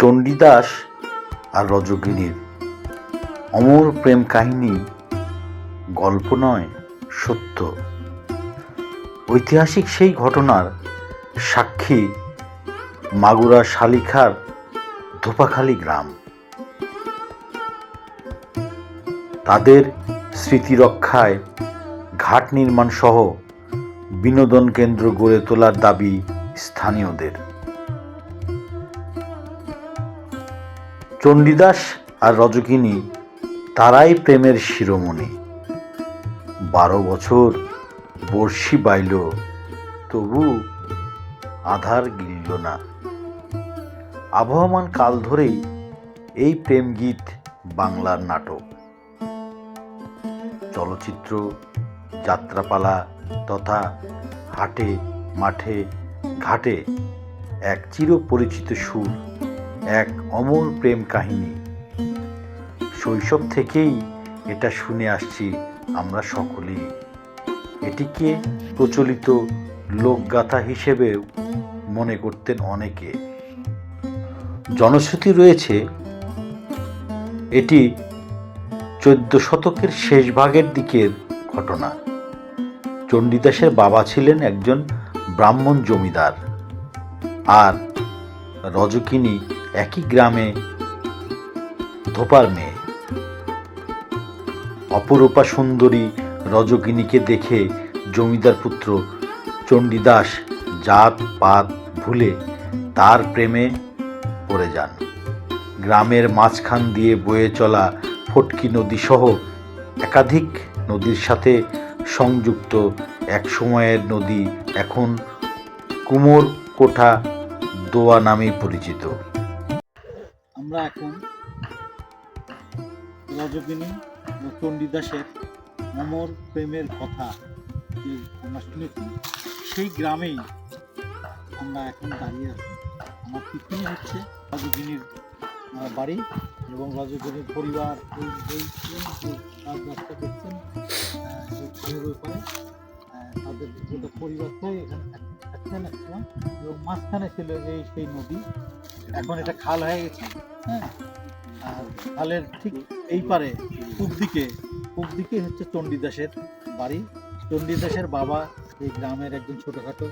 চণ্ডীদাস আর রজকিনীর অমর প্রেম কাহিনী গল্প নয়, সত্য। ঐতিহাসিক সেই ঘটনার সাক্ষী মাগুরা শালিখার ধোপাখালী গ্রাম। তাদের স্মৃতি রক্ষায় ঘাট নির্মাণ সহ বিনোদন কেন্দ্র গড়ে তোলার দাবি স্থানীয়দের। চণ্ডীদাস আর রজকিনী তারাই প্রেমের শিরোমণি। 12 বছর বর্ষি বাইল, তবু আধার গিলল না। আবহমান কাল ধরেই এই প্রেম গীত বাংলার নাটক, চলচ্চিত্র, যাত্রাপালা তথা হাটে মাঠে ঘাটে এক চিরপরিচিত সুর, এক অমর প্রেম কাহিনী। শৈশব থেকেই এটা শুনে আসছি আমরা সকলেই। এটিকে প্রচলিত লোকগাথা হিসেবেও মনে করতেন অনেকে। জনশ্রুতি রয়েছে এটি 14 শতকের শেষ ভাগের দিকের ঘটনা। চণ্ডীদাসের বাবা ছিলেন একজন ব্রাহ্মণ জমিদার, আর রজকিনী একই গ্রামে ধোপার মেয়ে। অপরূপা সুন্দরী রজকিনীকে দেখে জমিদার পুত্র চণ্ডীদাস জাত পাত ভুলে তার প্রেমে পড়ে যান। গ্রামের মাঝখান দিয়ে বয়ে চলা ফটকি নদী সহ একাধিক নদীর সাথে সংযুক্ত এক সময়ের নদী এখন কুমোরকোঠা দোয়া নামে পরিচিত। আমরা এখন রজকিনী ও চণ্ডীদাসের অমর প্রেমের কথা যে আমরা শুনেছি, সেই গ্রামেই আমরা এখন দাঁড়িয়ে আছি। আমার পিছনে হচ্ছে রজকিনীর বাড়ি এবং রজকিনীর পরিবার। রাস্তা দেখছেন ব্যাপারে তাদের গোটা পরিবারটাই এখানে থাকতেন একসময়, এবং মাঝখানে ছিল সেই নদী। এখন এটা খাল হয়ে গেছে। হ্যাঁ, আর খালের ঠিক এই পারে পূব দিকে হচ্ছে চণ্ডীদাসের বাড়ি। চণ্ডীদাসের বাবা এই গ্রামের একজন ছোটোখাটো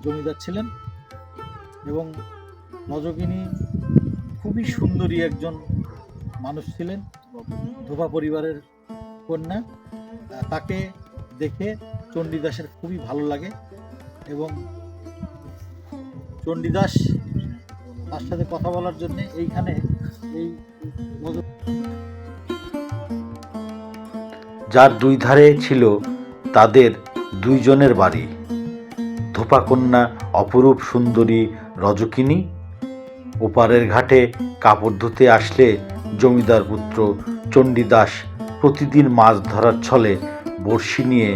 জমিদার ছিলেন, এবং রজকিনী খুবই সুন্দরী একজন মানুষ ছিলেন, ধোপা পরিবারের কন্যা। তাকে দেখে চণ্ডীদাসের খুবই ভালো লাগে, এবং চণ্ডীদাস তার সাথে কথা বলার জন্য এইখানে যার দুই ধারে ছিল তাদের দুইজনের বাড়ি। ধোপাকন্যা অপরূপ সুন্দরী রজকিনী ওপারের ঘাটে কাপড় ধুতে আসলে জমিদার পুত্র চণ্ডীদাস প্রতিদিন মাছ ধরার ছলে বড়শি নিয়ে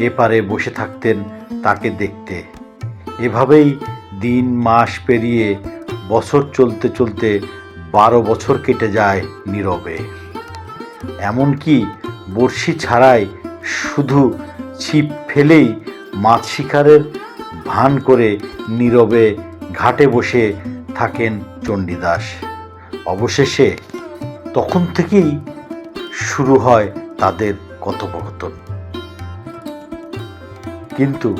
এপারে বসে থাকতেন তাকে দেখতে। এভাবেই দিন মাস পেরিয়ে বছর চলতে চলতে 12 বছর কেটে যায় নীরবে। এমনকি বড়শি ছাড়াই শুধু ছিপ ফেলেই মাছ শিকারের ভান করে নীরবে ঘাটে বসে থাকেন চণ্ডীদাস। অবশেষে তখন থেকেই শুরু হয় তাদের কথোপকথন। কিন্তু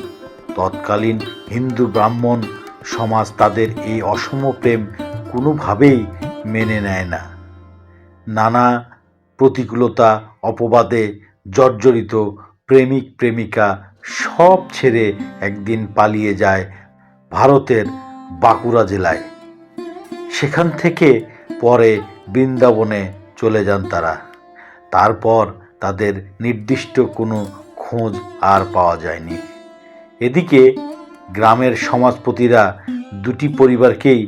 তৎকালীন হিন্দু ব্রাহ্মণ সমাজ তাদের এই অসম প্রেম কোনোভাবেই মেনে নেয় না। নানা প্রতিকূলতা অপবাদে জর্জরিত প্রেমিক প্রেমিকা সব ছেড়ে একদিন পালিয়ে যায় ভারতের বাঁকুড়া জেলায়। সেখান থেকে পরে বৃন্দাবনে চলে যান তারা। তারপর তাদের নির্দিষ্ট কোনো খোঁজ আর পাওয়া যায়নি। এদিকে গ্রামের সমাজপতিরা দুটি পরিবারকেই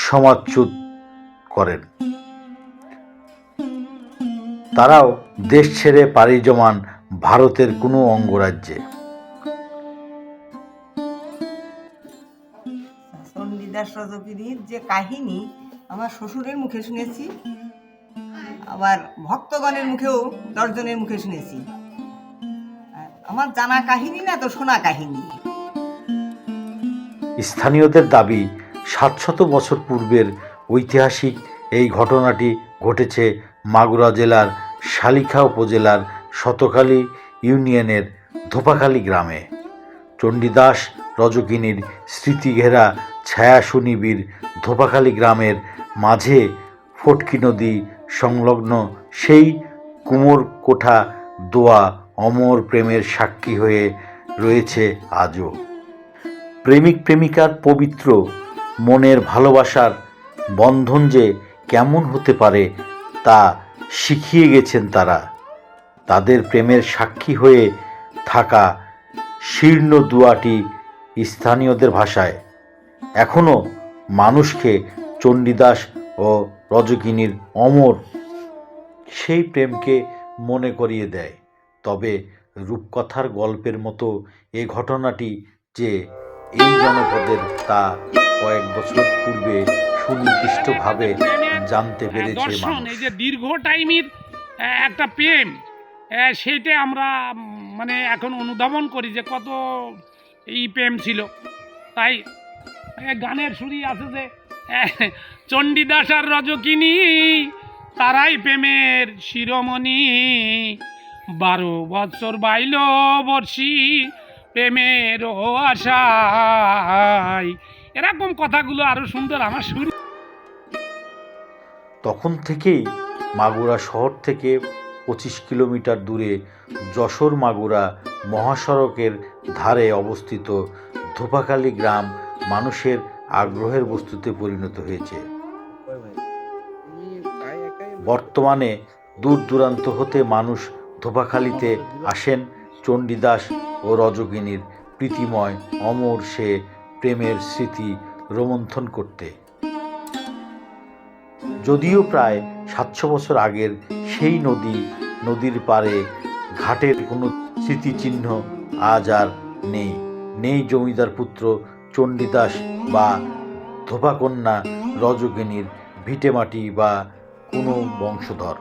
সমাজচ্যুত করেন। তারাও দেশ ছেড়ে পাড়ি জমান ভারতের কোনো অঙ্গরাজ্যে। চণ্ডীদাস রজকিনীর যে কাহিনী আমার শ্বশুরের মুখে শুনেছি, আবার ভক্তগণের মুখেও 10 জনের মুখে শুনেছি। আমার জানা কাহিনী না তো শোনা কাহিনী। স্থানীয়দের দাবি 700 বছর পূর্বের ঐতিহাসিক এই ঘটনাটি ঘটেছে মাগুরা জেলার শালিখা উপজেলার শতখালী ইউনিয়নের ধোপাখালী গ্রামে। চণ্ডীদাস রজকিনীর স্মৃতিঘেরা ছায়া সুনিবিড় ধোপাখালী গ্রামের মাঝে ফটকি নদী সংলগ্ন সেই কুমোরকোঠা দোয়া অমর প্রেমের সাক্ষী হয়ে রয়েছে আজও। প্রেমিক প্রেমিকার পবিত্র মনের ভালোবাসার বন্ধন যে কেমন হতে পারে তা শিখিয়ে গেছেন তারা। তাদের প্রেমের সাক্ষী হয়ে থাকা শীর্ণ দুয়াটি স্থানীয়দের ভাষায় এখনও মানুষকে চণ্ডীদাস ও রজকিনীর অমর সেই প্রেমকে মনে করিয়ে দেয়। তবে রূপকথার গল্পের মতো এ ঘটনাটি যে এই জনপদের তা কয়েক বছর পূর্বে সুনির্দিষ্টভাবে জানতে পেরেছে দর্শন। মানুষ। এই যে দীর্ঘ টাইমের একটা প্রেম, সেইটা আমরা মানে এখন অনুধাবন করি যে কত এই প্রেম ছিল। তাই গানের সুরই আছে যে চণ্ডীদাস আর রজকিনী তারাই প্রেমের শিরোমণি, 12 বছর বাইল বর্ষি প্রেমের আশায়। এরকম কথাগুলো আরো সুন্দর আমার সুর। তখন থেকেই মাগুরা শহর থেকে 25 কিলোমিটার দূরে যশোর মাগুরা মহাসড়কের ধারে অবস্থিত ধোপাখালী গ্রাম মানুষের আগ্রহের বস্তুতে পরিণত হয়েছে। বর্তমানে দূর দূরান্ত হতে মানুষ ধোপাখালীতে আসেন চণ্ডীদাস ও রজকিনীর প্রীতিময় অমর সে প্রেমের স্মৃতি রোমন্থন করতে। যদিও প্রায় 700 বছর আগের সেই নদীর পাড়ে ঘাটের কোনো স্মৃতিচিহ্ন আজ আর নেই জমিদার পুত্র চণ্ডীদাস বা ধোপাকন্যা রজকিনীর ভিটেমাটি বা কোনো বংশধর।